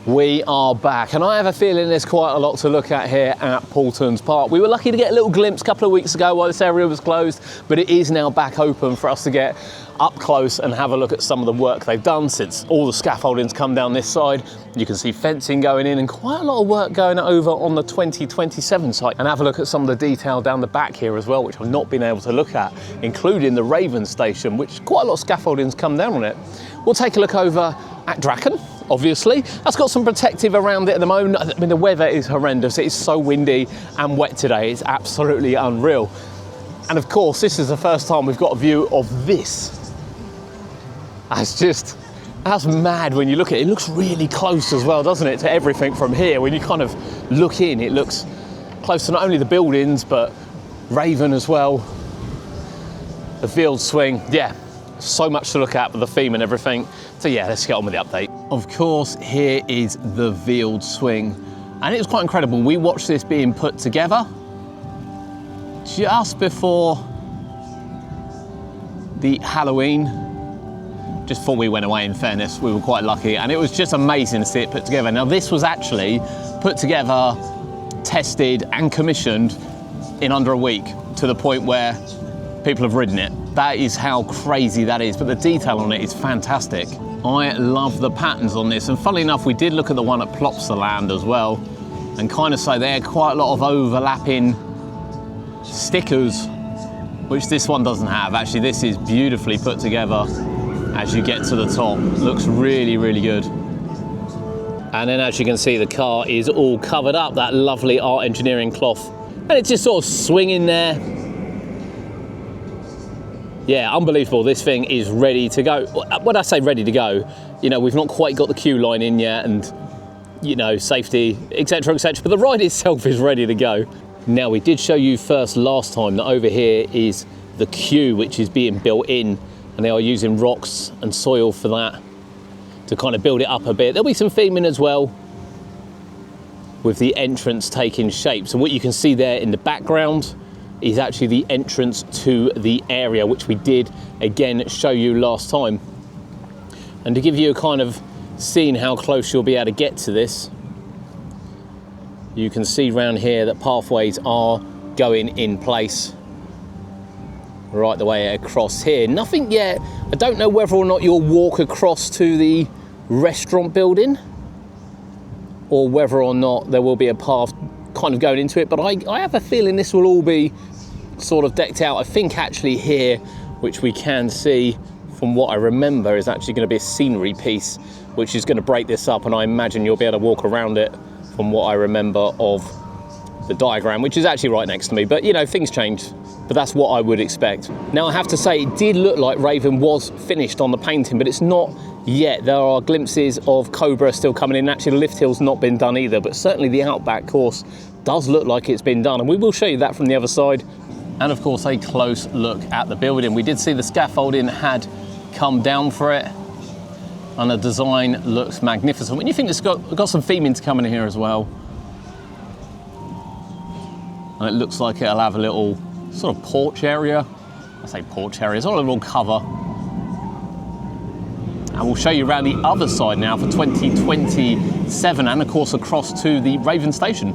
We are back, and I have a feeling there's quite a lot to look at here at Paultons Park. We were lucky to get a little glimpse a couple of weeks ago while this area was closed, but it is now back open for us to get up close and have a look at some of the work they've done since all the scaffolding's come down this side. You can see fencing going in and quite a lot of work going over on the 2027 site, and have a look at some of the detail down the back here as well, which I've not been able to look at, including the Raven station, which quite a lot of scaffolding's come down on it. We'll take a look over at Drakon. Obviously, that's got some protective around it at the moment. I mean, the weather is horrendous. It is so windy and wet today. It's absolutely unreal. And of course, this is the first time we've got a view of this. That's mad when you look at it. It looks really close as well, doesn't it, to everything from here. When you kind of look in, it looks close to not only the buildings, but Raven as well. The field swing, yeah. So much to look at with the theme and everything. So yeah, let's get on with the update. Of course, here is the veiled swing. And it was quite incredible. We watched this being put together just before the Halloween. Just before we went away, in fairness, we were quite lucky. And it was just amazing to see it put together. Now, this was actually put together, tested and commissioned in under a week, to the point where people have ridden it. That is how crazy that is, but the detail on it is fantastic. I love the patterns on this, and funnily enough, we did look at the one at Plopsaland as well, and kind of say there are quite a lot of overlapping stickers, which this one doesn't have. Actually, this is beautifully put together as you get to the top. Looks really, really good. And then as you can see, the car is all covered up, that lovely art engineering cloth, and it's just sort of swinging there. Yeah, unbelievable. This thing is ready to go. When I say ready to go, you know, we've not quite got the queue line in yet, and, you know, safety, etc., etc., but the ride itself is ready to go. Now, we did show you first last time that over here is the queue, which is being built in, and they are using rocks and soil for that to kind of build it up a bit. There'll be some theming as well with the entrance taking shape. So what you can see there in the background is actually the entrance to the area, which we did again show you last time. And to give you a kind of seeing how close you'll be able to get to this, you can see around here that pathways are going in place right the way across here. Nothing yet. I don't know whether or not you'll walk across to the restaurant building, or whether or not there will be a path kind of going into it, but I have a feeling this will all be sort of decked out. I think actually here, which we can see from what I remember, is actually going to be a scenery piece, which is going to break this up, and I imagine you'll be able to walk around it from what I remember of the diagram, which is actually right next to me. But you know, things change, but that's what I would expect. Now, I have to say, it did look like Raven was finished on the painting, but it's not yet. There are glimpses of Cobra still coming in. Actually, the lift hill's not been done either, but certainly the outback course does look like it's been done, and we will show you that from the other side. And of course, a close look at the building. We did see the scaffolding had come down for it, and the design looks magnificent. When you think it's got some theming to come in here as well, and it looks like it'll have a little sort of porch area. I say porch area, it's not a little cover. And we'll show you around the other side now for 2027, and of course across to the Raven station.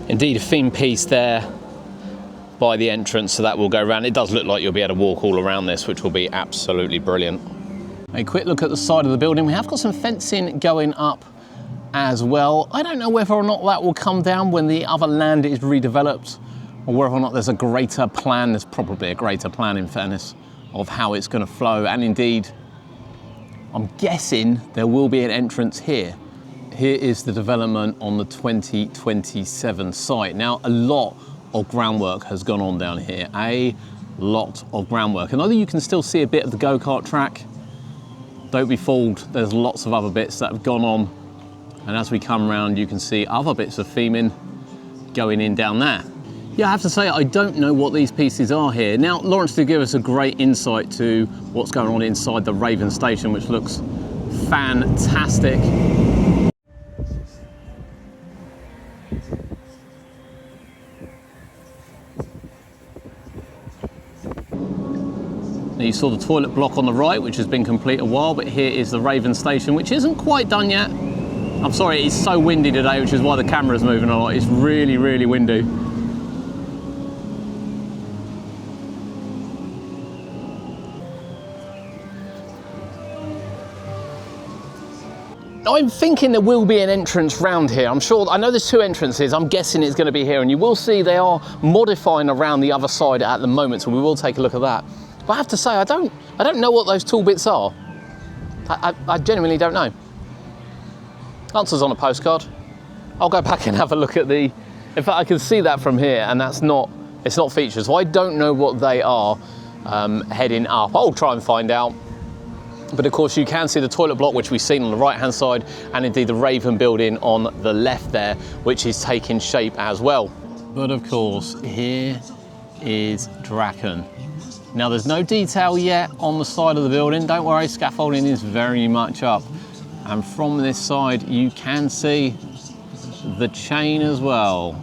Indeed, a theme piece there by the entrance, so that will go around. It does look like you'll be able to walk all around this, which will be absolutely brilliant. A quick look at the side of the building. We have got some fencing going up as well. I don't know whether or not that will come down when the other land is redeveloped, or whether or not there's a greater plan. There's probably a greater plan, in fairness, of how it's going to flow. And indeed, I'm guessing there will be an entrance here. Here is the development on the 2027 site. Now, a lot of groundwork has gone on down here. A lot of groundwork. And although you can still see a bit of the go-kart track, don't be fooled. There's lots of other bits that have gone on. And as we come around, you can see other bits of theming going in down there. Yeah, I have to say, I don't know what these pieces are here. Now, Lawrence did give us a great insight to what's going on inside the Raven station, which looks fantastic. Now, you saw the toilet block on the right, which has been complete a while, but here is the Raven station, which isn't quite done yet. I'm sorry, it's so windy today, which is why the camera's moving a lot. It's really, really windy. I'm thinking there will be an entrance round here. I know there's two entrances. I'm guessing it's going to be here, and you will see they are modifying around the other side at the moment, so we will take a look at that. But I have to say, I don't know what those tall bits are. I genuinely don't know. Answers on a postcard. I'll go back and have a look at in fact, I can see that from here, and it's not featured, so I don't know what they are heading up. I'll try and find out. But of course you can see the toilet block, which we've seen on the right hand side, and indeed the Raven building on the left there, which is taking shape as well. But of course, here is Drakon. Now there's no detail yet on the side of the building. Don't worry, scaffolding is very much up. And from this side, you can see the chain as well.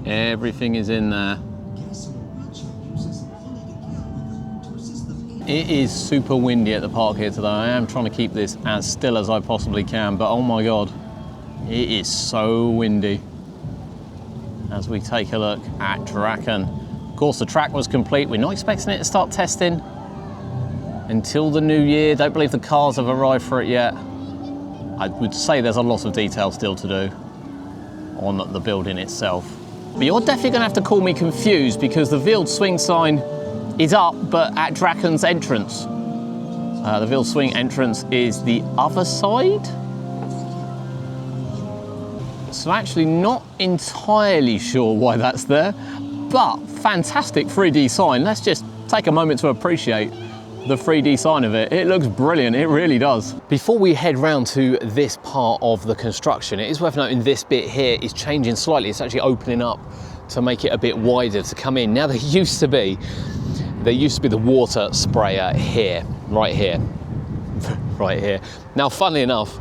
Everything is in there. It is super windy at the park here today. I am trying to keep this as still as I possibly can, but oh my God, it is so windy. As we take a look at Drakon. Of course, the track was complete. We're not expecting it to start testing until the new year. Don't believe the cars have arrived for it yet. I would say there's a lot of detail still to do on the building itself. But you're definitely going to have to call me confused, because the Wild Swing sign is up, but at Drakon's entrance. The Wild Swing entrance is the other side. So actually not entirely sure why that's there, but fantastic 3D sign. Let's just take a moment to appreciate the 3D sign of it. It looks brilliant, it really does. Before we head round to this part of the construction, it is worth noting this bit here is changing slightly. It's actually opening up to make it a bit wider to come in. Now there used to be the water sprayer here, right here, right here. Now funnily enough,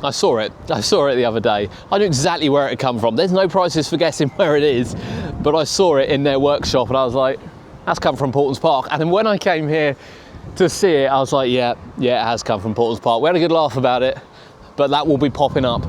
I saw it the other day. I knew exactly where it had come from. There's no prizes for guessing where it is, but I saw it in their workshop and I was like, that's come from Paultons Park. And then when I came here to see it, I was like, yeah, it has come from Paultons Park. We had a good laugh about it, but that will be popping up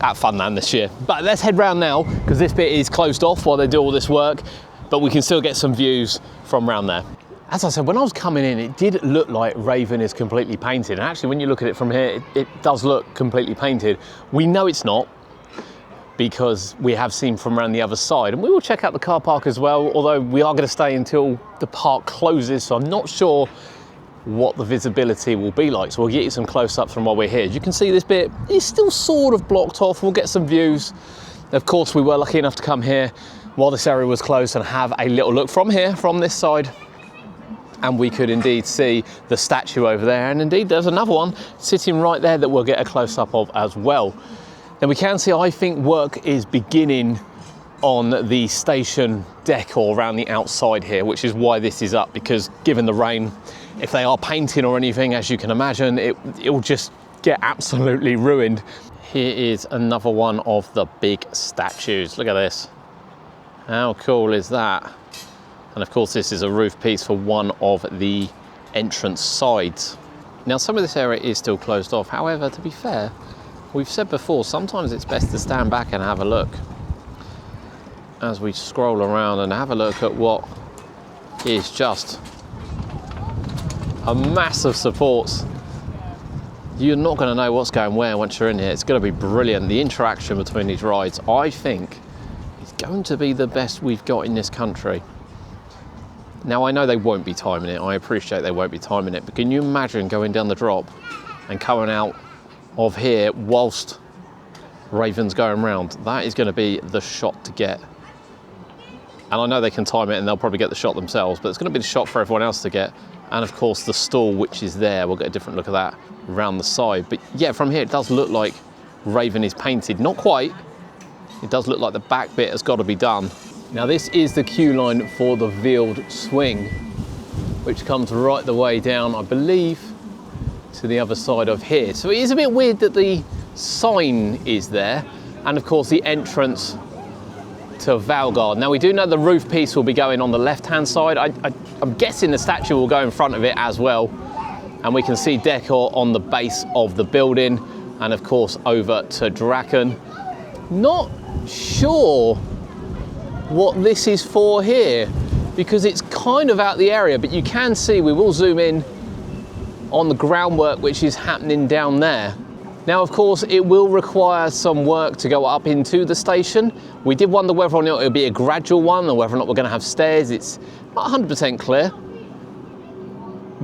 at Funland this year. But let's head round now, because this bit is closed off while they do all this work, but we can still get some views from round there. As I said, when I was coming in, it did look like Raven is completely painted. And actually, when you look at it from here, it does look completely painted. We know it's not, because we have seen from around the other side. And we will check out the car park as well, although we are going to stay until the park closes, so I'm not sure what the visibility will be like. So we'll get you some close-ups from while we're here. As you can see, this bit is still sort of blocked off. We'll get some views. Of course, we were lucky enough to come here while this area was closed and have a little look from here, from this side. And we could indeed see the statue over there. And indeed, there's another one sitting right there that we'll get a close-up of as well. Then we can see, I think, work is beginning on the station decor around the outside here, which is why this is up, because given the rain, if they are painting or anything, as you can imagine, it will just get absolutely ruined. Here is another one of the big statues. Look at this. How cool is that? And of course, this is a roof piece for one of the entrance sides. Now, some of this area is still closed off. However, to be fair, we've said before, sometimes it's best to stand back and have a look as we scroll around and have a look at what is just a mass of supports. You're not going to know what's going where once you're in here. It's going to be brilliant. The interaction between these rides, I think, is going to be the best we've got in this country. Now, I know they won't be timing it. I appreciate they won't be timing it. But can you imagine going down the drop and coming out of here whilst Raven's going round? That is going to be the shot to get. And I know they can time it and they'll probably get the shot themselves, but it's going to be the shot for everyone else to get. And of course, the stall, which is there, we'll get a different look at that around the side. But yeah, from here, it does look like Raven is painted. Not quite. It does look like the back bit has got to be done. Now, this is the queue line for the Wild Swing, which comes right the way down, I believe, to the other side of here. So it is a bit weird that the sign is there. And of course, the entrance to Valgard. Now we do know the roof piece will be going on the left-hand side. I'm guessing the statue will go in front of it as well. And we can see decor on the base of the building. And of course over to Drakon. Not sure what this is for here, because it's kind of out the area, but you can see, we will zoom in on the groundwork which is happening down there. Now, of course, it will require some work to go up into the station. We did wonder whether or not it would be a gradual one or whether or not we're going to have stairs. It's not 100% clear,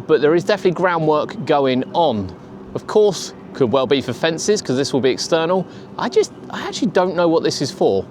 but there is definitely groundwork going on. Of course, could well be for fences because this will be external. I actually don't know what this is for.